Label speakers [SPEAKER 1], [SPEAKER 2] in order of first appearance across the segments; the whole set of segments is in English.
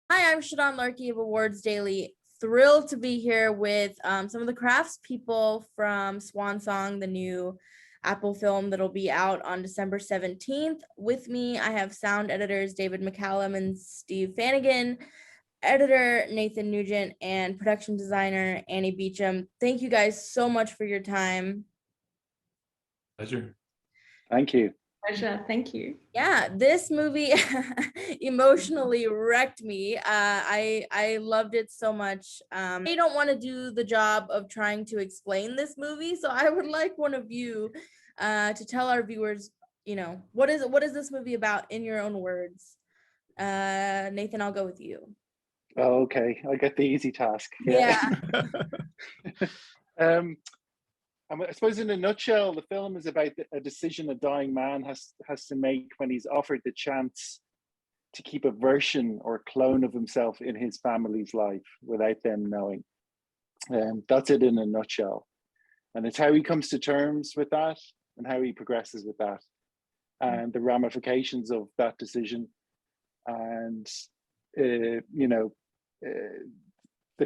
[SPEAKER 1] Hi, I'm Shadan Larki of Awards Daily. Thrilled to be here with some of the crafts people from Swan, the new Apple film that'll be out on December 17th. With me, I have sound editors David McCallum and Steve Fanagan, editor Nathan Nugent, and production designer Annie Beauchamp. Thank you guys so much for your time.
[SPEAKER 2] Pleasure.
[SPEAKER 3] Thank you.
[SPEAKER 4] Pleasure. Thank you.
[SPEAKER 1] Yeah, this movie emotionally wrecked me. I loved it so much. I don't want to do the job of trying to explain this movie, so I would like one of you to tell our viewers, what is this movie about in your own words. Nathan, I'll go with you.
[SPEAKER 3] Oh, okay, I get the easy task.
[SPEAKER 1] Yeah.
[SPEAKER 3] I suppose in a nutshell, the film is about a decision a dying man has to make when he's offered the chance to keep a version or clone of himself in his family's life without them knowing. That's it in a nutshell. And it's how he comes to terms with that and how he progresses with that and the ramifications of that decision. And, the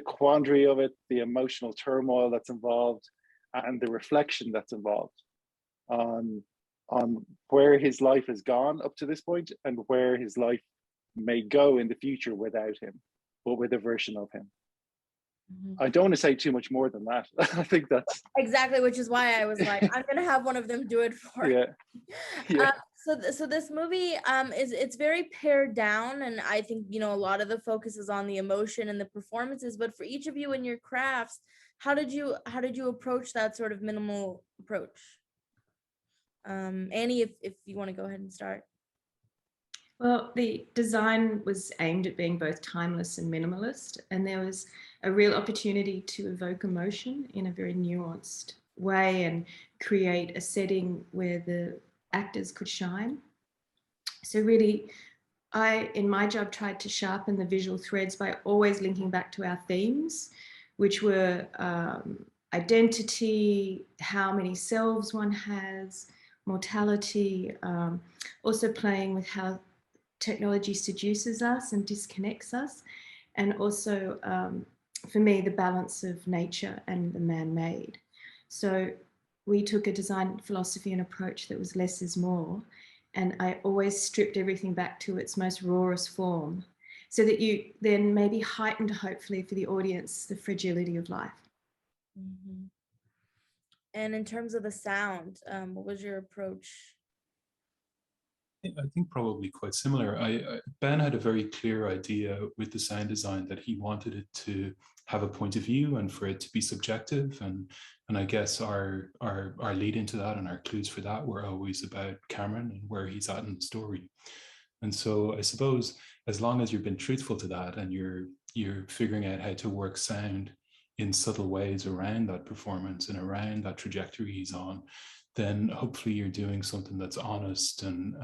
[SPEAKER 3] quandary of it, the emotional turmoil that's involved, and the reflection that's involved on where his life has gone up to this point and where his life may go in the future without him, but with a version of him. I don't want to say too much more than that. I think that's
[SPEAKER 1] exactly, which is why I was like, I'm gonna have one of them do it for
[SPEAKER 3] yeah. Yeah.
[SPEAKER 1] So this movie it's very pared down, and I think a lot of the focus is on the emotion and the performances. But for each of you in your crafts, how did you approach that sort of minimal approach? Annie, if you want to go ahead and start.
[SPEAKER 4] Well, the design was aimed at being both timeless and minimalist, and there was a real opportunity to evoke emotion in a very nuanced way and create a setting where the actors could shine. So really, in my job, tried to sharpen the visual threads by always linking back to our themes, which were identity, how many selves one has, mortality, also playing with how technology seduces us and disconnects us, and also for me the balance of nature and the man-made. So we took a design philosophy and approach that was less is more, and I always stripped everything back to its most rawest form, so that you then maybe heightened, hopefully for the audience, the fragility of life.
[SPEAKER 1] Mm-hmm. And in terms of the sound, what was your approach?
[SPEAKER 2] I think probably quite similar. Ben had a very clear idea with the sound design that he wanted it to have a point of view and for it to be subjective. And I guess our lead into that and our clues for that were always about Cameron and where he's at in the story. And so I suppose as long as you've been truthful to that and you're figuring out how to work sound in subtle ways around that performance and around that trajectory he's on, then hopefully you're doing something that's honest and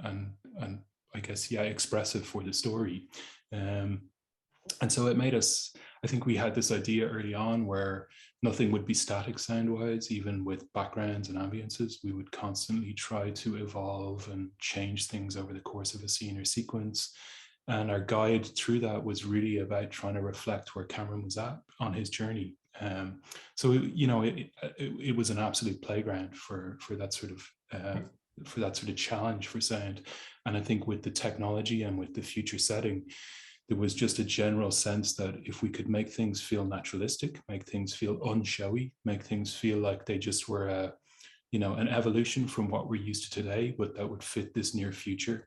[SPEAKER 2] I guess, yeah, expressive for the story. And so it made us, I think we had this idea early on where nothing would be static sound-wise, even with backgrounds and ambiances. We would constantly try to evolve and change things over the course of a scene or sequence. And our guide through that was really about trying to reflect where Cameron was at on his journey. So it was an absolute playground for that sort of challenge for sound. And I think with the technology and with the future setting, there was just a general sense that if we could make things feel naturalistic, make things feel unshowy, make things feel like they just were an evolution from what we're used to today, but that would fit this near future.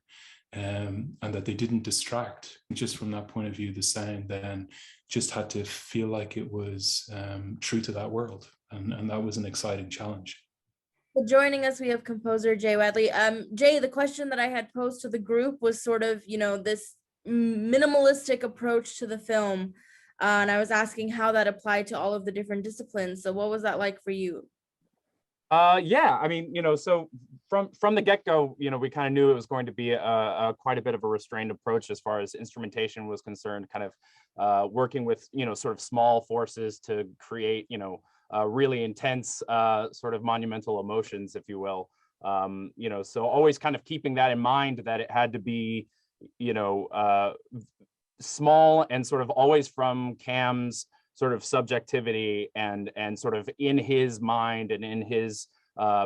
[SPEAKER 2] And that they didn't distract. Just from that point of view, the sound then just had to feel like it was true to that world. And that was an exciting challenge.
[SPEAKER 1] Well, joining us, we have composer Jay Wadley. Jay, the question that I had posed to the group was sort of, this minimalistic approach to the film. And I was asking how that applied to all of the different disciplines. So what was that like for you?
[SPEAKER 5] Yeah, I mean, so from the get-go, we kind of knew it was going to be quite a bit of a restrained approach as far as instrumentation was concerned, kind of working with, sort of small forces to create, really intense sort of monumental emotions, if you will. So always kind of keeping that in mind, that it had to be, small and sort of always from Cam's sort of subjectivity and sort of in his mind and in his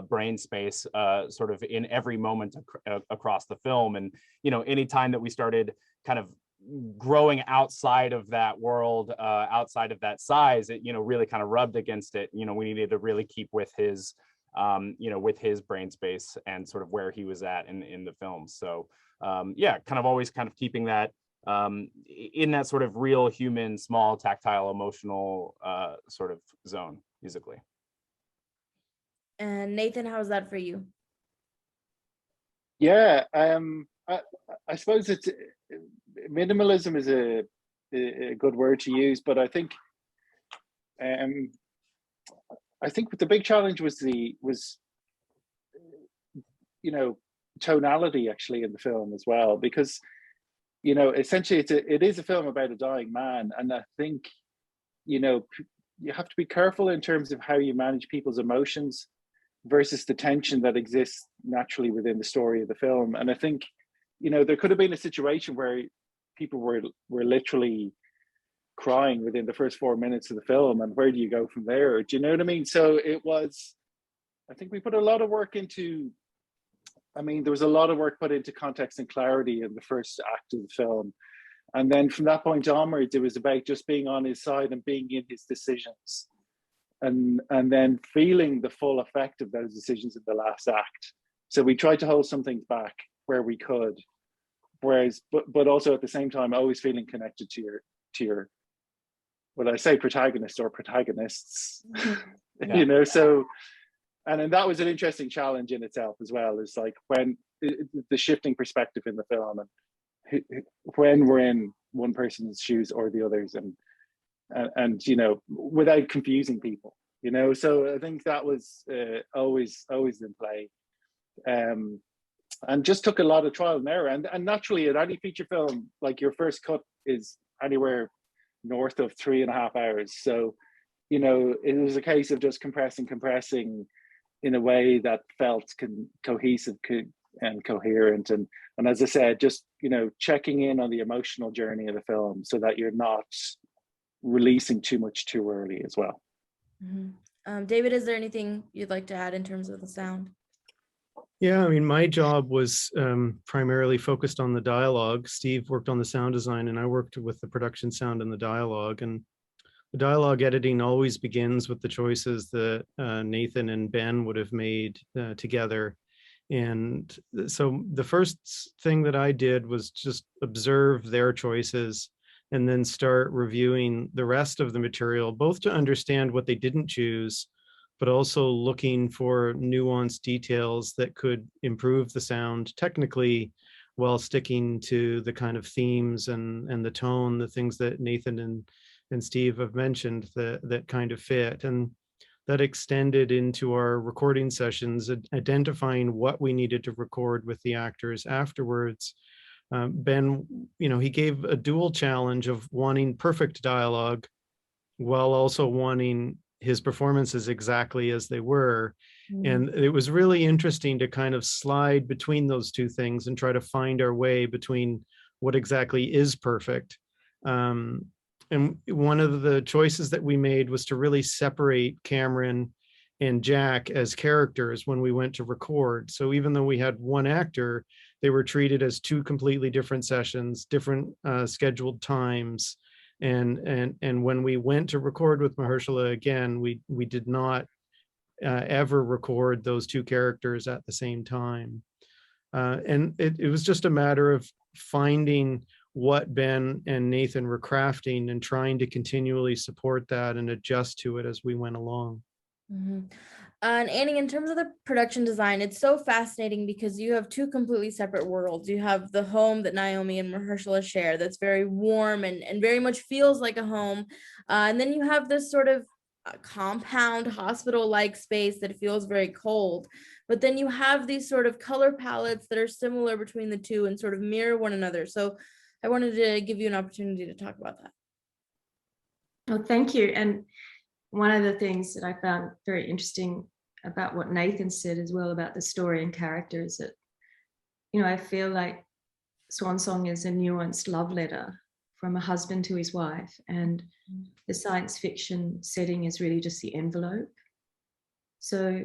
[SPEAKER 5] brain space, sort of in every moment across the film. And, you know, anytime that we started kind of growing outside of that world, outside of that size, it, you know, really kind of rubbed against it. You know, we needed to really keep with his, you know, with his brain space and sort of where he was at in the film. So yeah, kind of always kind of keeping that in that sort of real human, small, tactile, emotional sort of zone musically.
[SPEAKER 1] And Nathan, how was that for you?
[SPEAKER 3] Yeah, I suppose it's minimalism is a good word to use, but I think the big challenge was you know, tonality actually in the film as well, because, you know, essentially it is a film about a dying man, and I think, you know, you have to be careful in terms of how you manage people's emotions versus the tension that exists naturally within the story of the film. And I think, you know, there could have been a situation where people were literally crying within the first 4 minutes of the film, and where do you go from there? Do you know what I mean? So it was, I think we put a lot of work into, I mean, there was a lot of work put into context and clarity in the first act of the film. And then from that point onwards, it was about just being on his side and being in his decisions. And then feeling the full effect of those decisions in the last act. So we tried to hold some things back where we could, whereas, but also at the same time, always feeling connected to your, well, I say protagonist or protagonists,
[SPEAKER 5] Yeah.
[SPEAKER 3] you know, so, and then that was an interesting challenge in itself as well. Is like when the shifting perspective in the film, and when we're in one person's shoes or the others, and you know, without confusing people, you know. So I think that was always in play, and just took a lot of trial and error. And naturally, in any feature film, like your first cut is anywhere north of 3.5 hours. So, you know, it was a case of just compressing in a way that felt cohesive and coherent. And as I said, just, you know, checking in on the emotional journey of the film so that you're not releasing too much too early as well.
[SPEAKER 1] Mm-hmm. David, is there anything you'd like to add in terms of the sound?
[SPEAKER 6] Yeah, I mean, my job was primarily focused on the dialogue. Steve worked on the sound design, and I worked with the production sound and the dialogue. And the dialogue editing always begins with the choices that Nathan and Ben would have made together. And so the first thing that I did was just observe their choices and then start reviewing the rest of the material, both to understand what they didn't choose, but also looking for nuanced details that could improve the sound technically while sticking to the kind of themes and the tone, the things that Nathan and Steve have mentioned that kind of fit. And that extended into our recording sessions, identifying what we needed to record with the actors afterwards. Ben, you know, he gave a dual challenge of wanting perfect dialogue while also wanting his performances exactly as they were. And it was really interesting to kind of slide between those two things and try to find our way between what exactly is perfect. And one of the choices that we made was to really separate Cameron and Jack as characters when we went to record. So even though we had one actor, they were treated as two completely different sessions, different scheduled times. And when we went to record with Mahershala again, we did not ever record those two characters at the same time. And it was just a matter of finding what Ben and Nathan were crafting and trying to continually support that and adjust to it as we went along.
[SPEAKER 1] Mm-hmm. And Annie, in terms of the production design, it's so fascinating because you have two completely separate worlds. You have the home that Naomi and Mahershala share that's very warm and very much feels like a home. And then you have this sort of compound hospital-like space that feels very cold. But then you have these sort of color palettes that are similar between the two and sort of mirror one another. So I wanted to give you an opportunity to talk about that.
[SPEAKER 4] Well, thank you. And one of the things that I found very interesting about what Nathan said as well about the story and character is that, you know, I feel like Swan Song is a nuanced love letter from a husband to his wife, and the science fiction setting is really just the envelope. So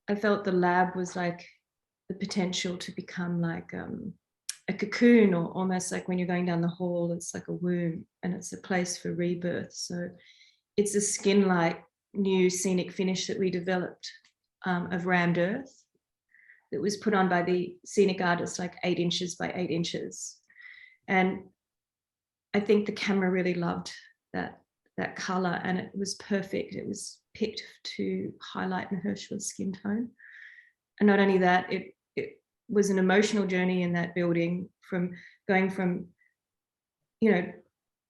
[SPEAKER 4] I felt the lab was like the potential to become like a cocoon, or almost like when you're going down the hall, it's like a womb, and it's a place for rebirth. So it's a skin-like new scenic finish that we developed of rammed earth that was put on by the scenic artist, like 8 inches by 8 inches. And I think the camera really loved that color, and it was perfect. It was picked to highlight Mahershala's skin tone. And not only that, it was an emotional journey in that building, from going from,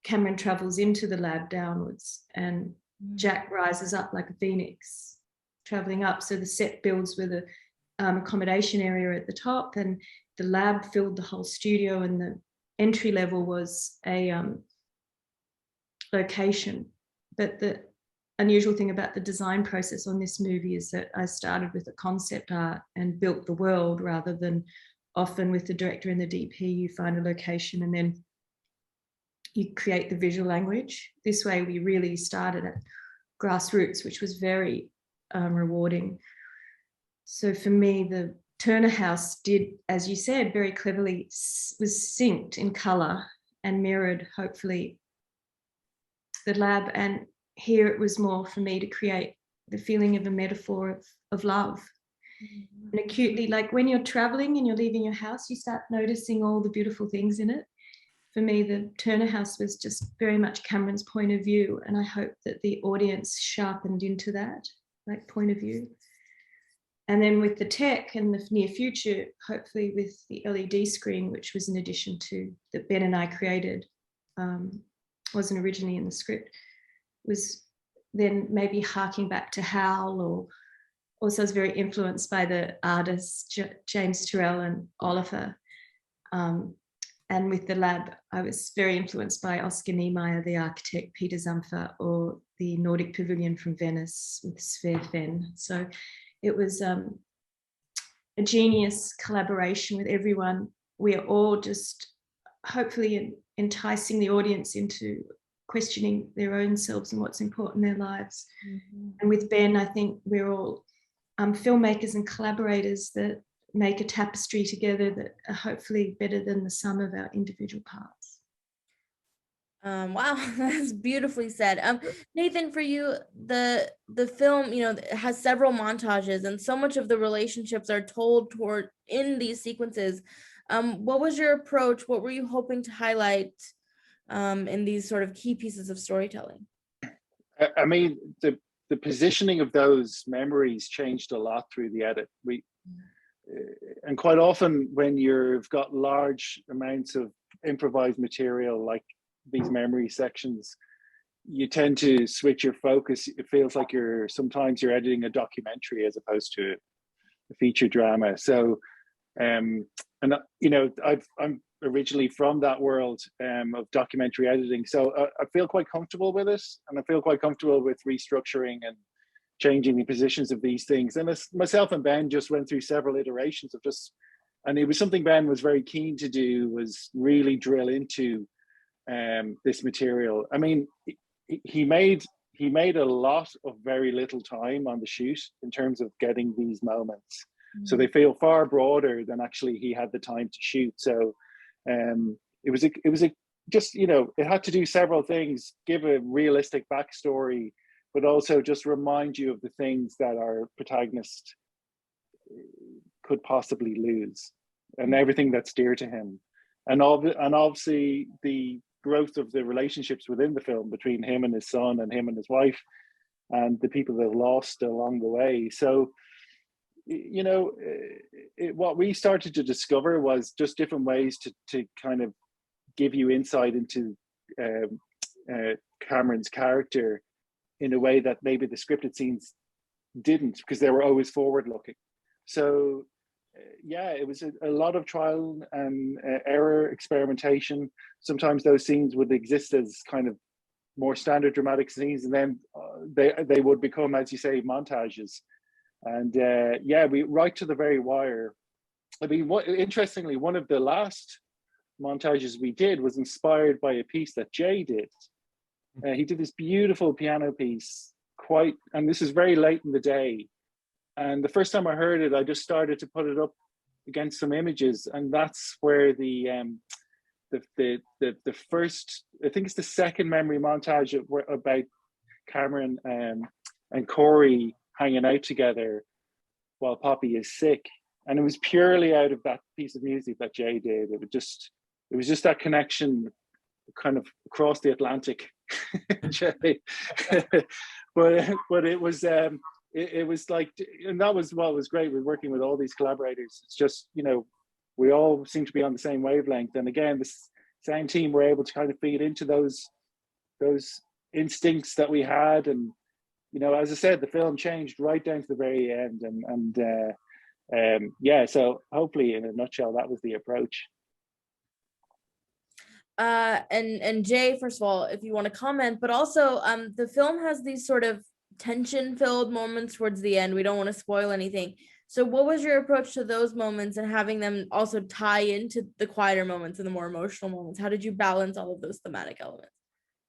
[SPEAKER 4] Cameron travels into the lab downwards, and Jack rises up like a phoenix traveling up. So the set builds with a accommodation area at the top, and the lab filled the whole studio, and the entry level was a location. But the unusual thing about the design process on this movie is that I started with a concept art and built the world, rather than often with the director and the DP, you find a location and then you create the visual language. This way we really started at grassroots, which was very rewarding. So for me, the Turner House did, as you said, very cleverly, was synced in color and mirrored, hopefully, the lab. And here it was more for me to create the feeling of a metaphor of love. And acutely, like when you're traveling and you're leaving your house, you start noticing all the beautiful things in it. For me, the Turner House was just very much Cameron's point of view, and I hope that the audience sharpened into that, like, point of view. And then with the tech and the near future, hopefully with the LED screen, which was an addition to that Ben and I created, wasn't originally in the script, was then maybe harking back to Howl, or also was very influenced by the artists James Turrell and Oliver. And with the lab, I was very influenced by Oscar Niemeyer, the architect, Peter Zumpfer, or the Nordic Pavilion from Venice with Sverre Fenn. So it was a genius collaboration with everyone. We are all just hopefully enticing the audience into questioning their own selves and what's important in their lives. And with Ben, I think we're all filmmakers and collaborators that make a tapestry together that are hopefully better than the sum of our individual parts.
[SPEAKER 1] Wow, that's beautifully said. Nathan, for you, the film, has several montages, and so much of the relationships are told toward in these sequences. What was your approach? What were you hoping to highlight in these sort of key pieces of storytelling?
[SPEAKER 3] I mean, the positioning of those memories changed a lot through the edit. And quite often when you've got large amounts of improvised material like these memory sections, you tend to switch your focus. It feels like sometimes you're editing a documentary as opposed to a feature drama. So I'm originally from that world of documentary editing, so I feel quite comfortable with it, and I feel quite comfortable with restructuring and changing the positions of these things. And myself and Ben just went through several iterations of and it was something Ben was very keen to do, was really drill into this material. I mean, he made a lot of very little time on the shoot in terms of getting these moments. So they feel far broader than actually he had the time to shoot. So it had to do several things: give a realistic backstory, but also just remind you of the things that our protagonist could possibly lose, and everything that's dear to him, and obviously the growth of the relationships within the film between him and his son, and him and his wife, and the people they've lost along the way. So, what we started to discover was just different ways to kind of give you insight into Cameron's character in a way that maybe the scripted scenes didn't, because they were always forward looking. So it was a lot of trial and error, experimentation. Sometimes those scenes would exist as kind of more standard dramatic scenes, and then they would become, as you say, montages. And we right to the very wire. I mean, interestingly, one of the last montages we did was inspired by a piece that Jay did. He did this beautiful piano piece, and this is very late in the day. And the first time I heard it, I just started to put it up against some images, and that's where the first, I think it's the second memory montage about Cameron and Corey hanging out together while Poppy is sick. And it was purely out of that piece of music that Jay did. It was just that connection kind of across the Atlantic. but it was like, and that was what was great with working with all these collaborators. It's just, you know, we all seem to be on the same wavelength. And again, the sound team were able to kind of feed into those instincts that we had. And, you know, as I said, the film changed right down to the very end. Yeah, so hopefully in a nutshell, that was the approach.
[SPEAKER 1] And Jay, first of all, if you want to comment, but also the film has these sort of tension-filled moments towards the end. We don't want to spoil anything. So what was your approach to those moments and having them also tie into the quieter moments and the more emotional moments? How did you balance all of those thematic elements?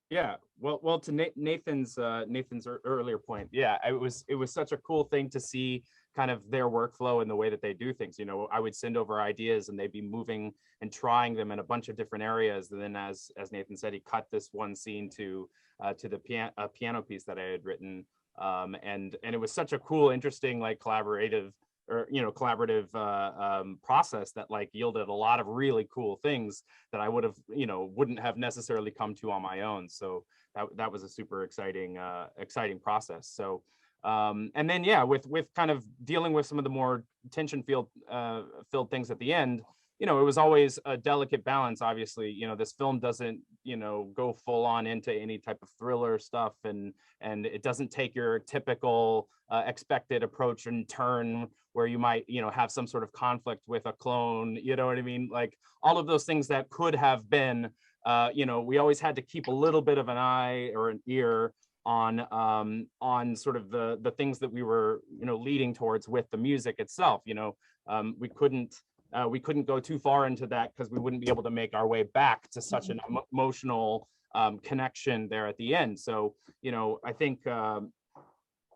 [SPEAKER 5] Yeah, well, to Nathan's earlier point, yeah, it was such a cool thing to see kind of their workflow and the way that they do things. You know, I would send over ideas and they'd be moving and trying them in a bunch of different areas. And then as Nathan said, he cut this one scene to the piano piece that I had written. And it was such a cool, interesting, like collaborative process that like yielded a lot of really cool things that I would have, you know, wouldn't have necessarily come to on my own. So that was a super exciting process. So and then yeah, with kind of dealing with some of the more tension filled things at the end, you know, it was always a delicate balance. Obviously, you know, this film doesn't, you know, go full on into any type of thriller stuff, and it doesn't take your typical expected approach and turn where you might, you know, have some sort of conflict with a clone. You know what I mean? Like all of those things that could have been, you know, we always had to keep a little bit of an eye or an ear on sort of the things that we were, you know, leading towards with the music itself. You know, we couldn't go too far into that because we wouldn't be able to make our way back to such an emotional connection there at the end. So, you know, I think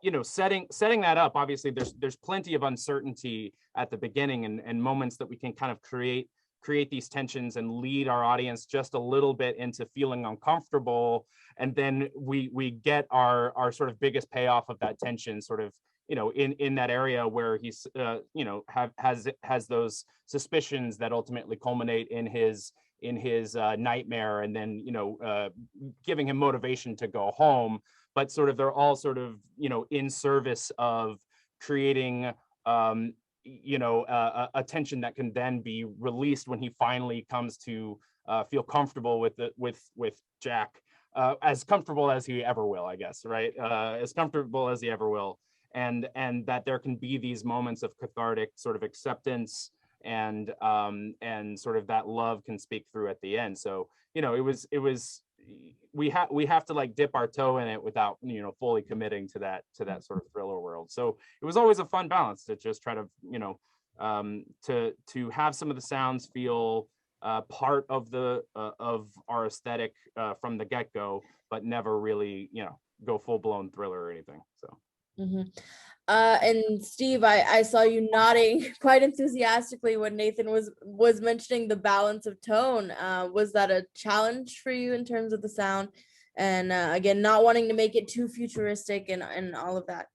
[SPEAKER 5] you know, setting that up, obviously there's plenty of uncertainty at the beginning and moments that we can kind of create these tensions and lead our audience just a little bit into feeling uncomfortable, and then we get our sort of biggest payoff of that tension sort of, you know, in that area where he's you know, has those suspicions that ultimately culminate in his nightmare, and then, you know, giving him motivation to go home. But sort of they're all sort of, you know, in service of creating you know, a tension that can then be released when he finally comes to feel comfortable with Jack, as comfortable as he ever will, I guess, right? As comfortable as he ever will, and that there can be these moments of cathartic sort of acceptance and sort of that love can speak through at the end. So, you know, it was we have to like dip our toe in it without, you know, fully committing to that sort of thriller world. So it was always a fun balance to just try to, you know, to have some of the sounds feel part of our aesthetic from the get-go, but never really, you know, go full-blown thriller or anything. So
[SPEAKER 1] and Steve, I saw you nodding quite enthusiastically when Nathan was mentioning the balance of tone. Was that a challenge for you in terms of the sound, and again, not wanting to make it too futuristic and all of that?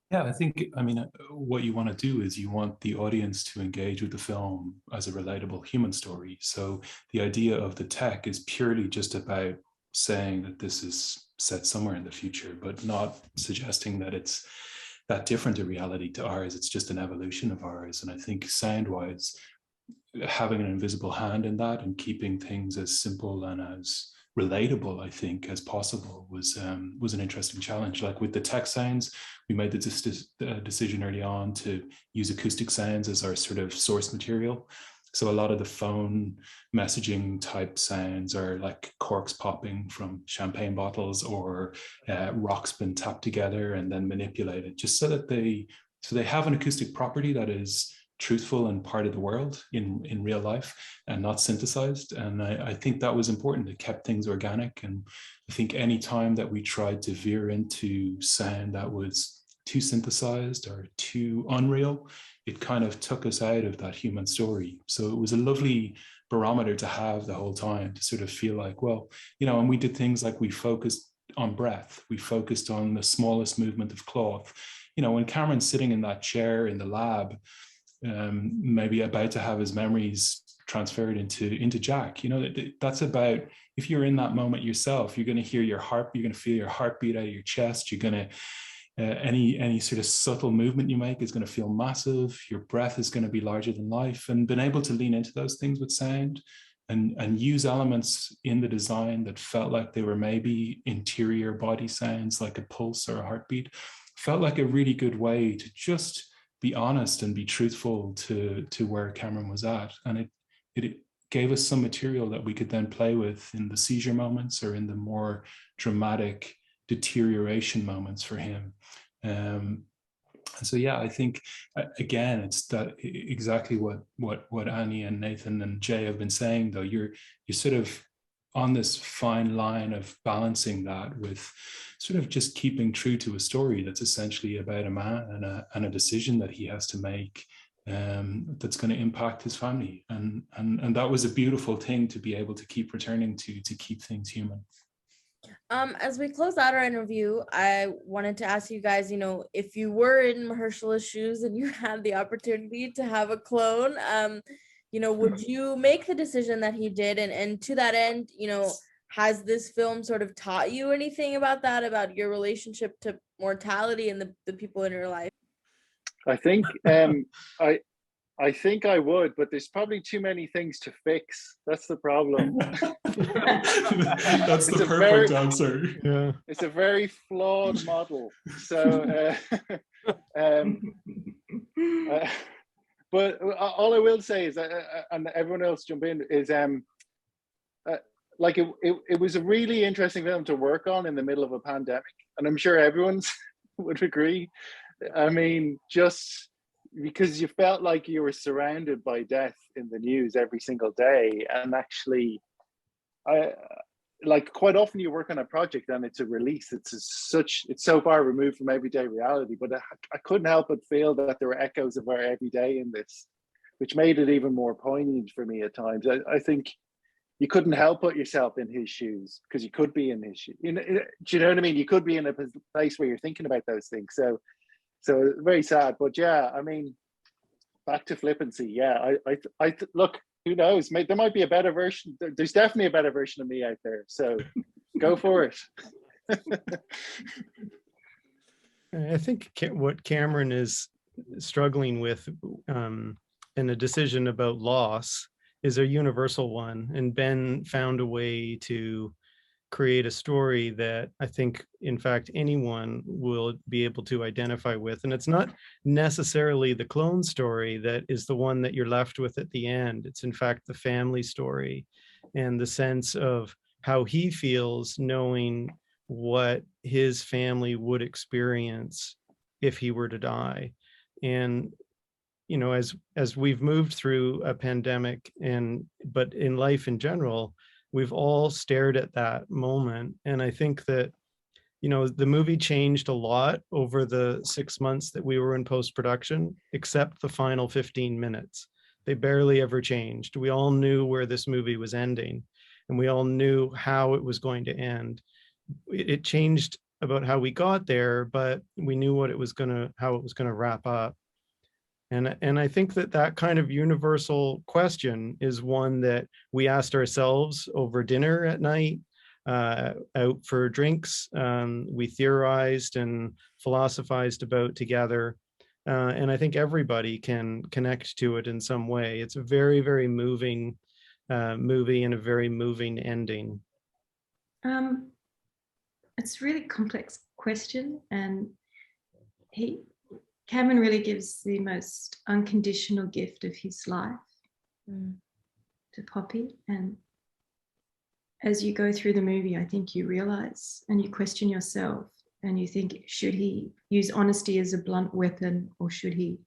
[SPEAKER 2] Yeah, I think, I mean, what you want to do is you want the audience to engage with the film as a relatable human story. So the idea of the tech is purely just about saying that this is set somewhere in the future, but not suggesting that it's that different a reality to ours. It's just an evolution of ours. And I think sound-wise, having an invisible hand in that and keeping things as simple and as relatable, I think, as possible was an interesting challenge. Like with the tech sounds, we made the decision early on to use acoustic sounds as our sort of source material. So a lot of the phone messaging type sounds are like corks popping from champagne bottles, or rocks been tapped together and then manipulated, just so that they have an acoustic property that is truthful and part of the world in real life and not synthesized. And I think that was important. It kept things organic. And I think any time that we tried to veer into sound that was too synthesized or too unreal, it kind of took us out of that human story. So it was a lovely barometer to have the whole time, to sort of feel like, well, you know, and we did things like we focused on breath. We focused on the smallest movement of cloth. You know, when Cameron's sitting in that chair in the lab, maybe about to have his memories transferred into Jack, you know, that's about, if you're in that moment yourself, you're going to hear your heart, you're going to feel your heartbeat out of your chest. You're going to, any sort of subtle movement you make is going to feel massive. Your breath is going to be larger than life. And being able to lean into those things with sound and use elements in the design that felt like they were maybe interior body sounds, like a pulse or a heartbeat, felt like a really good way to just be honest and be truthful to where Cameron was at. And it gave us some material that we could then play with in the seizure moments or in the more dramatic deterioration moments for him. And so, yeah, I think, again, it's that exactly what Annie and Nathan and Jay have been saying, though. You're sort of on this fine line of balancing that with sort of just keeping true to a story that's essentially about a man and a decision that he has to make that's going to impact his family. And that was a beautiful thing to be able to keep returning to keep things human.
[SPEAKER 1] As we close out our interview, I wanted to ask you guys, you know, if you were in Mahershala's shoes and you had the opportunity to have a clone, you know, would you make the decision that he did? And to that end, you know, has this film sort of taught you anything about that, about your relationship to mortality and the people in your life?
[SPEAKER 3] I think I think I would, but there's probably too many things to fix. That's the problem.
[SPEAKER 2] That's the perfect answer.
[SPEAKER 6] Yeah.
[SPEAKER 3] It's a very flawed model. So, but all I will say is, and everyone else jump in, is like it was a really interesting film to work on in the middle of a pandemic, and I'm sure everyone's would agree. I mean, just because you felt like you were surrounded by death in the news every single day. And actually, like quite often you work on a project and it's a release. It's so far removed from everyday reality, but I couldn't help but feel that there were echoes of our everyday in this, which made it even more poignant for me at times. I think you couldn't help put yourself in his shoes, because you could be in his shoes. Do you know what I mean? You could be in a place where you're thinking about those things. So very sad, but yeah, I mean, back to flippancy. Yeah, I look, who knows? There might be a better version. There's definitely a better version of me out there. So go for it.
[SPEAKER 6] I think what Cameron is struggling with in a decision about loss is a universal one. And Ben found a way to create a story that I think, in fact, anyone will be able to identify with. And it's not necessarily the clone story that is the one that you're left with at the end. It's in fact the family story and the sense of how he feels knowing what his family would experience if he were to die. And, you know, as we've moved through a pandemic, but in life in general, we've all stared at that moment. And I think that, you know, the movie changed a lot over the 6 months that we were in post-production, except the final 15 minutes. They barely ever changed. We all knew where this movie was ending, and we all knew how it was going to end. It changed about how we got there, but we knew how it was going to wrap up. And I think that kind of universal question is one that we asked ourselves over dinner at night, out for drinks. We theorized and philosophized about together. And I think everybody can connect to it in some way. It's a very, very moving movie and a very moving ending.
[SPEAKER 4] It's a really complex question, and Cameron really gives the most unconditional gift of his life to Poppy. And as you go through the movie, I think you realize and you question yourself and you think, should he use honesty as a blunt weapon, or should he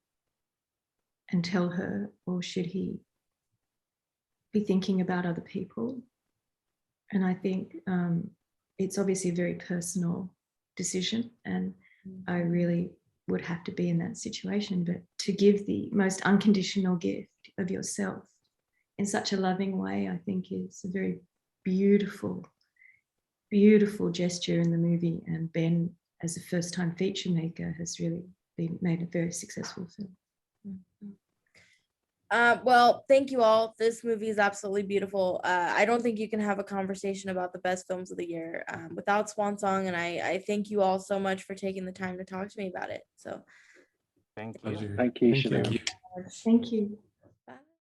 [SPEAKER 4] and tell her, or should he be thinking about other people? And I think it's obviously a very personal decision, and I really would have to be in that situation. But to give the most unconditional gift of yourself in such a loving way, I think is a very beautiful, beautiful gesture in the movie. And Ben, as a first-time feature maker, has really made a very successful film.
[SPEAKER 1] Well, thank you all. This movie is absolutely beautiful. I don't think you can have a conversation about the best films of the year without Swan Song, and I thank you all so much for taking the time to talk to me about it. So
[SPEAKER 5] Thank you.
[SPEAKER 2] Pleasure.
[SPEAKER 3] Thank you,
[SPEAKER 6] Thank you.
[SPEAKER 3] Shadan.
[SPEAKER 2] Thank you.
[SPEAKER 4] Thank you.